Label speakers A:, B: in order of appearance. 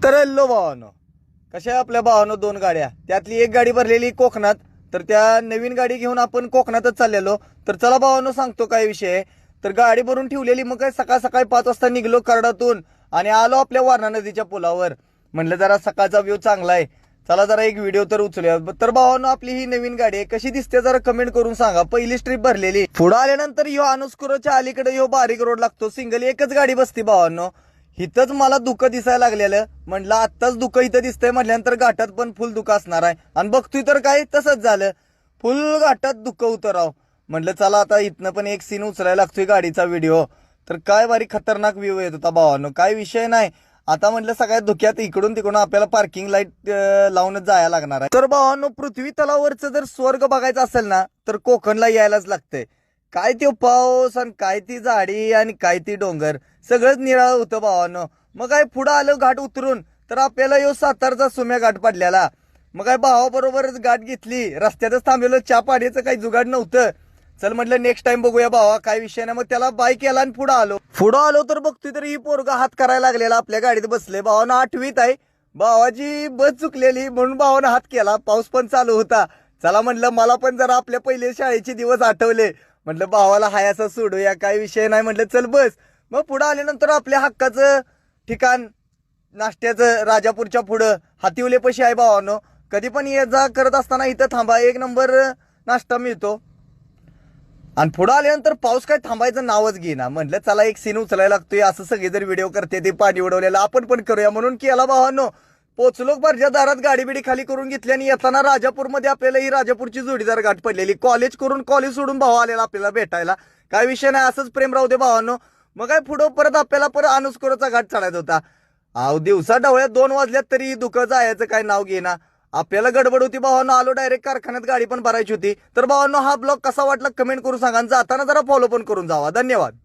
A: तर हॅलो भावानो, कशा आहे आपल्या भावानो दोन गाड्या, त्यातली एक गाडी भरलेली कोकणात, तर त्या नवीन गाडी घेऊन आपण कोकणातच चाललेलो. तर चला भावानो सांगतो काय विषय आहे. तर गाडी भरून ठेवलेली, मग काय सकाळ सकाळी 5 वाजता निघलो कराडातून आणि आलो आपल्या वारणा नदीच्या पुलावर. म्हणलं जरा सकाळचा व्ह्यू चांगला आहे, चला जरा एक व्हिडिओ तर उचलूया. तर भावानो आपली ही नवीन गाडी आहे, कशी दिसते जरा कमेंट करून सांगा. पहिली स्ट्रीप भरलेली, पुढे आल्यानंतर ह्यो अनुस्कुरच्या अलीकडे ह्यो बारीक रोड लागतो, सिंगल एकच गाडी बसती भावानो. इथंच मला धुकं दिसायला लागलेलं, म्हटलं आत्ताच धुकं इथं दिसतंय म्हटल्यानंतर घाटात पण फुल धुकं असणार आहे. आणि बघतोय तर काय तसंच झालं, फुल घाटात धुकं उतराव. म्हटलं चला आता इथनं पण एक सीन उचलायला लागतोय गाडीचा व्हिडिओ. तर काय भारी खतरनाक व्ह्यू येत होता भावानो, काय विषय नाही. आता म्हटलं सगळ्यात धुक्यात इकडून तिकडून आपल्याला पार्किंग लाईट लावूनच जायला लागणार आहे. तर भावानो पृथ्वी तलावरचं जर स्वर्ग बघायचं असेल ना, तर कोकणला यायलाच लागतंय. काय तो पाऊस आणि काय ती झाडी आणि काय ती डोंगर, सगळंच निराळ होतं भावानो. मग काय पुढं आलं घाट उतरून, तर आपल्याला यो सातारचा सुम्या घाट पडलेला. मग काय भावाबरोबरच गाठ घेतली, रस्त्यातच थांबलेलो, चहा पाण्याचं काही जुगाड नव्हतं. चल म्हटलं नेक्स्ट टाइम बघूया भावा, काय विषय नाही. मग त्याला बाय केला आणि पुढं आलो तर बघतोय तर ही पोरगा हात करायला लागलेला, आपल्या गाडीत बसले. भावानं 8वीत आहे, भावाची बस चुकलेली म्हणून भावानं हात केला. पाऊस पण चालू होता. चला म्हटलं मला पण जरा आपल्या पहिले शाळेचे दिवस आठवले. म्हटलं भावाला हायाचा सोडूया, काय विषय नाही. म्हटलं चल बस. मग पुढं आल्यानंतर आपल्या हक्काचं ठिकाण नाश्त्याचं राजापूरच्या पुढं हातिवले पशी आहे भावानो. कधी पण ये जा करत असताना इथं थांबा, एक नंबर नाश्ता मिळतो. आणि पुढं आल्यानंतर पाऊस काय थांबायचं नावच घेईना. म्हटलं चला एक सीन उचलायला लागतोय, असं सगळे जर व्हिडिओ करते ते पाणी उडवलेलं आपण पण करूया म्हणून केला भावानो. पोचलो भरच्या दारात, गाडी बिडी खाली करून घेतली आणि येताना राजापूरमध्ये आपल्याला ही राजापूरची जोडीदार गाठ पडलेली. कॉलेज सोडून भाव आलेला आपल्याला भेटायला. काय विषय नाही, असंच प्रेम राहू दे भावानो. मग काय पुढं परत आपल्याला परत अनुस्कोरचा घाट चढायचा होता. दिवसा ढवळ्यात 2 वाजल्यात तरी दुःख जायचं काय नाव घेना. आपल्याला गडबड होती भावानो, आलो डायरेक्ट कारखान्यात, गाडी पण भरायची होती. तर भावानो हा ब्लॉग कसा वाटला कमेंट करून सांगा, जाताना जरा फॉलो पण करून जावा. धन्यवाद.